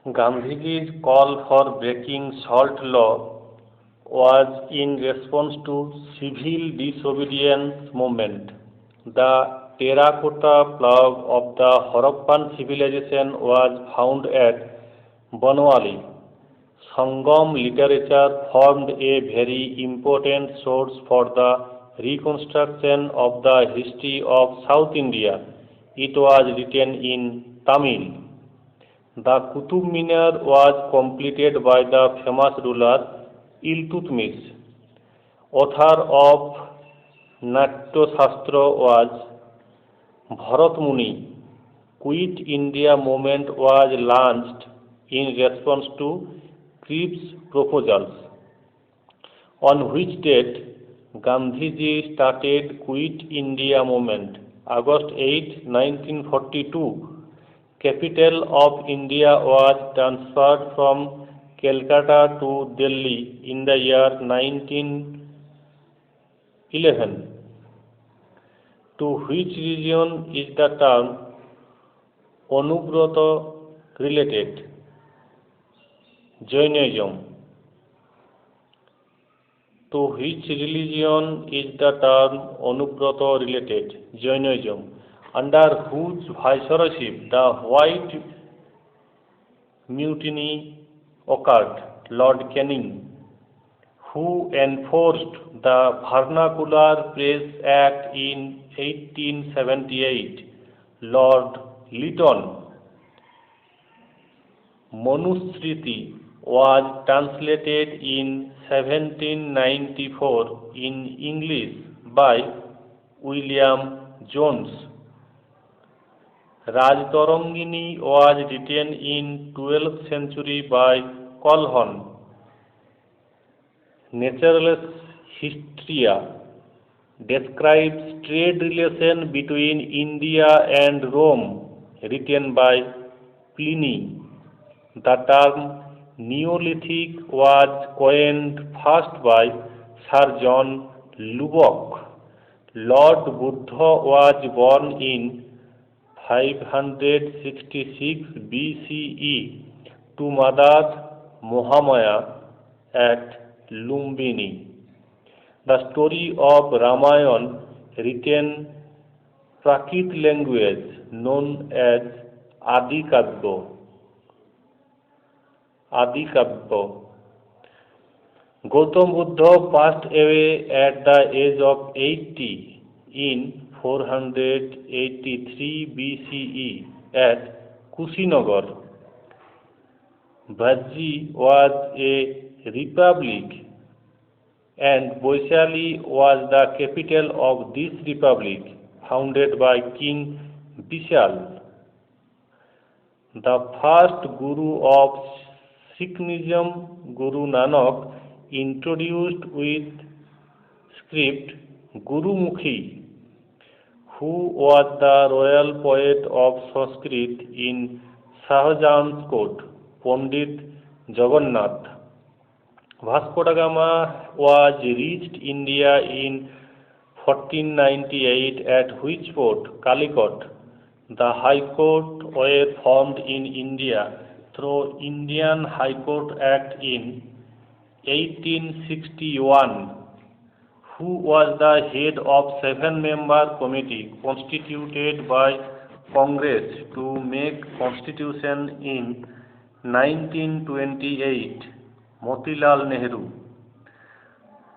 Gandhiji's call for breaking salt law was in response to civil disobedience movement. The terracotta plug of the Harappan civilization was found at Banwali. Sangam literature formed a very important source for the reconstruction of the history of South India. It was written in Tamil. The Qutub Minar was completed by the famous ruler Iltutmish. Author of Natya Shastra was Bharat Muni. Quit India movement was launched in response to Cripps' proposals. On which date Gandhiji started Quit India movement? August 8, 1942. Capital of India was transferred from Calcutta to Delhi in the year 1911. To which region is the term Anubrata related? Jainism. To which religion is the term Anubrata related? Jainism. Under whose viceroyship the White Mutiny occurred? Lord Canning. Who enforced the Vernacular Press Act in 1878? Lord Lytton. Manusmriti was translated in 1794 in English by William Jones. Rajtarangini was written in 12th century by Calhoun. Naturalist Historia describes trade relation between India and Rome, written by Pliny. The term Neolithic was coined first by Sir John Lubbock. Lord Buddha was born in 566 BCE to Mother Mahamaya at Lumbini. The story of Ramayana, written Prakrit language known as Adi Kavya. Gautam Buddha passed away at the age of 80 in 483 BCE at Kushinagar. Bhajji was a republic and Vaishali was the capital of this republic, founded by King Vishal. The first Guru of Sikhism, Guru Nanak, introduced with script Gurumukhi, who was the royal poet of Sanskrit in Shahjahan's court, Pandit Jagannath. Vasco da Gama was reached India in 1498 at which port? Calicut. The High Court were formed in India through Indian High Court Act in 1861. Who was the head of 7-member committee constituted by Congress to make constitution in 1928? Motilal Nehru.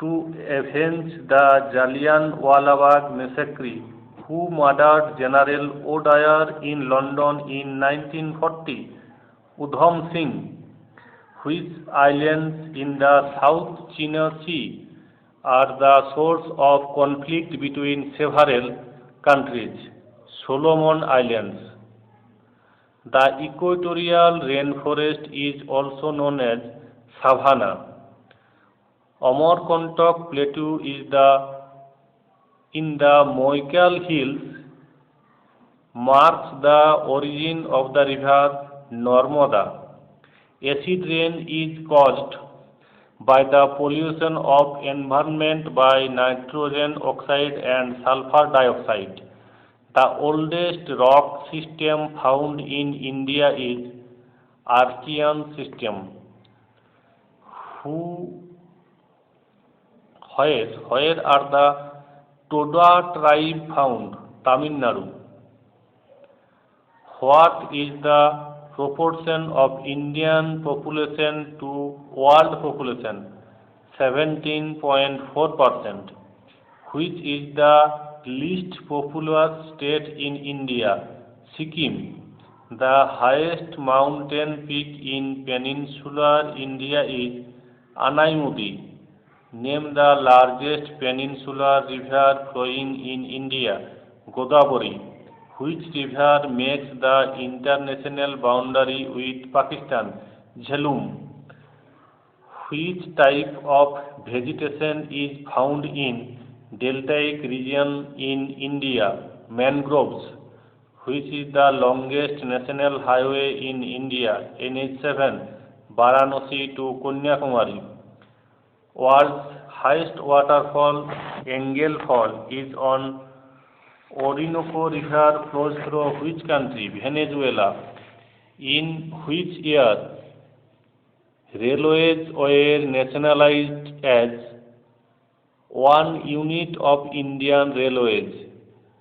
To avenge the Jallianwala Bagh massacre, who murdered General O'Dwyer in London in 1940? Udham Singh. Which islands in the South China Sea are the source of conflict between several countries? Solomon Islands. The equatorial rainforest is also known as savanna. Amarkantak Plateau is in the Moikel Hills, marks the origin of the river Narmada. Acid rain is caused by the pollution of environment by nitrogen oxide and sulfur dioxide. The oldest rock system found in India is Archean system. Who, where are the Toda tribe found? Tamil Nadu. What is the proportion of Indian population to world population? 17.4%. Which is the least populous state in India? Sikkim. The highest mountain peak in peninsular India is Anaimudi. Name the largest peninsular river flowing in India. Godavari. Which river makes the international boundary with Pakistan? Jhelum. Which type of vegetation is found in deltaic region in India? Mangroves. Which is the longest national highway in India? NH7, Varanasi to Kanyakumari. World's highest waterfall, Engel Fall, is on Orinoco River, flows through which country? Venezuela. In which year railways were nationalized as one unit of Indian Railways?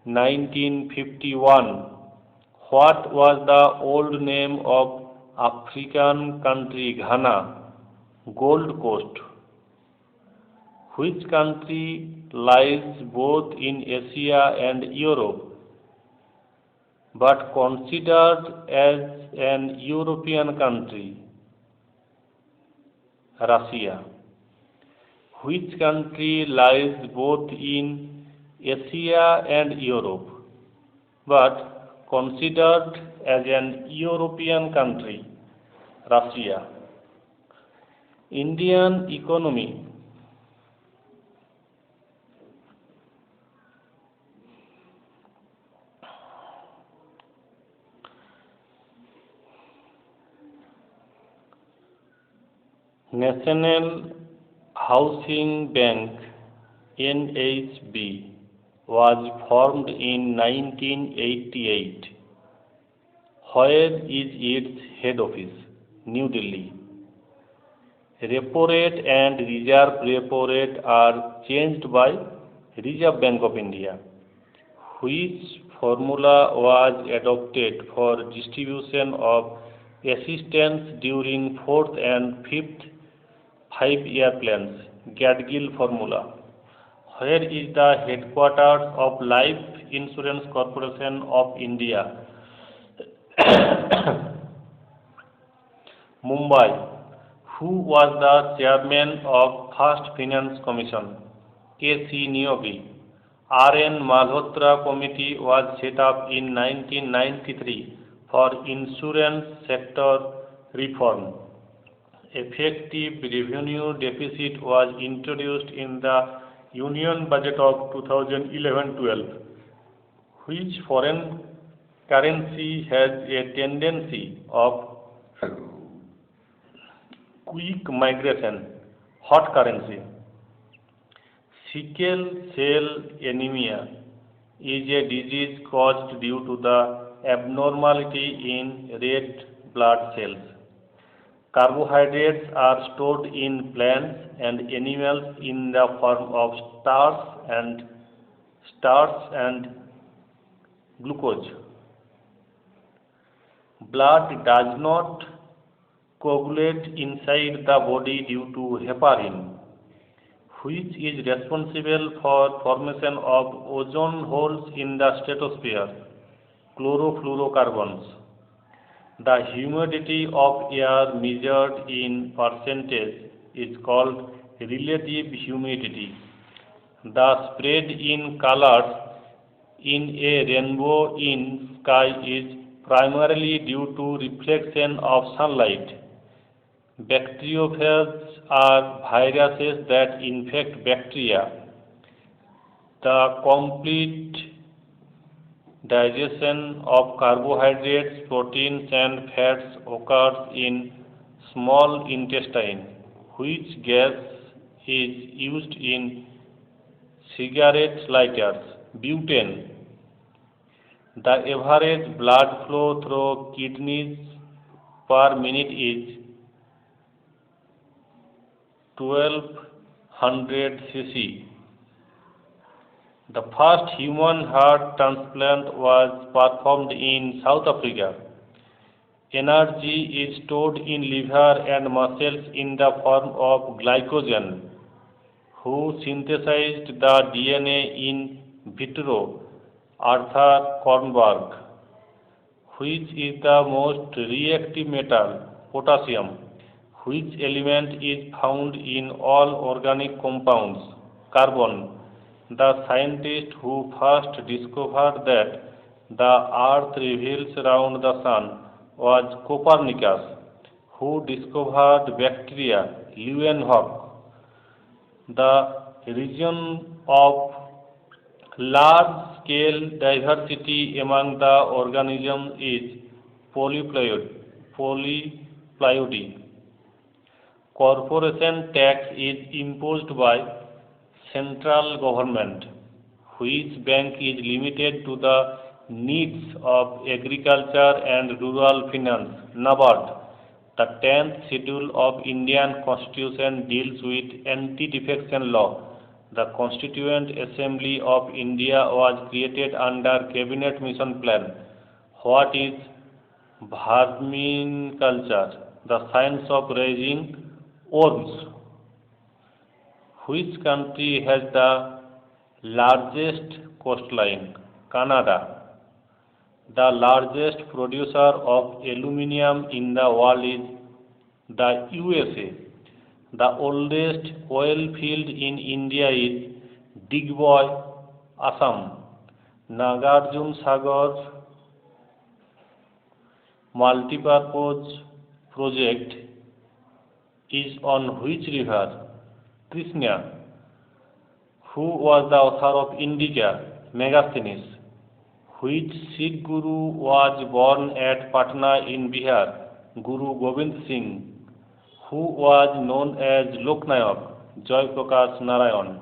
1951. What was the old name of African country? Ghana. Gold Coast. Which country lies both in Asia and Europe but considered as an European country? Russia. Which country lies both in Asia and Europe but considered as an European country? Russia. Indian economy. National Housing Bank (NHB) was formed in 1988. Where is its head office? New Delhi. Repo rate and reserve repo rate are changed by Reserve Bank of India. Which formula was adopted for distribution of assistance during 4th and 5th 5-year plans? Gadgil formula. Where is the headquarters of Life Insurance Corporation of India? Mumbai. Who was the chairman of First Finance Commission? K.C. Niyogi. R.N. Malhotra Committee was set up in 1993 for insurance sector reform. Effective revenue deficit was introduced in the Union Budget of 2011-12. Which foreign currency has a tendency of quick migration? Hot currency. Sickle cell anemia is a disease caused due to the abnormality in red blood cells. Carbohydrates are stored in plants and animals in the form of starch and glucose. Blood does not coagulate inside the body due to heparin. Which is responsible for formation of ozone holes in the stratosphere? Chlorofluorocarbons. The humidity of air measured in percentage is called relative humidity. The spread in colors in a rainbow in sky is primarily due to reflection of sunlight. Bacteriophages are viruses that infect bacteria. The complete digestion of carbohydrates, proteins and fats occurs in small intestine. Which gas is used in cigarette lighters? Butane. The average blood flow through kidneys per minute is 1200 cc. The first human heart transplant was performed in South Africa. Energy is stored in liver and muscles in the form of glycogen. Who synthesized the DNA in vitro? Arthur Kornberg. Which is the most reactive metal? Potassium. Which element is found in all organic compounds? Carbon. The scientist who first discovered that the earth revolves around the sun was Copernicus. Who discovered bacteria? Leeuwenhoek. The region of large-scale diversity among the organisms is polyploidy. Corporation tax is imposed by central government. Which bank is limited to the needs of agriculture and rural finance? NABARD. The 10th schedule of Indian Constitution deals with anti-defection law. The Constituent Assembly of India was created under Cabinet Mission Plan. What is vermiculture? The science of raising worms. Which country has the largest coastline? Canada. The largest producer of aluminium in the world is the USA. The oldest oil field in India is Digboi, Assam. Nagarjun Sagar multipurpose project is on which river? Krishna. Who was the author of Indica? Megasthenes. Which Sikh Guru was born at Patna in Bihar? Guru Gobind Singh. Who was known as Lok Nayak? Joy Prakash Narayan.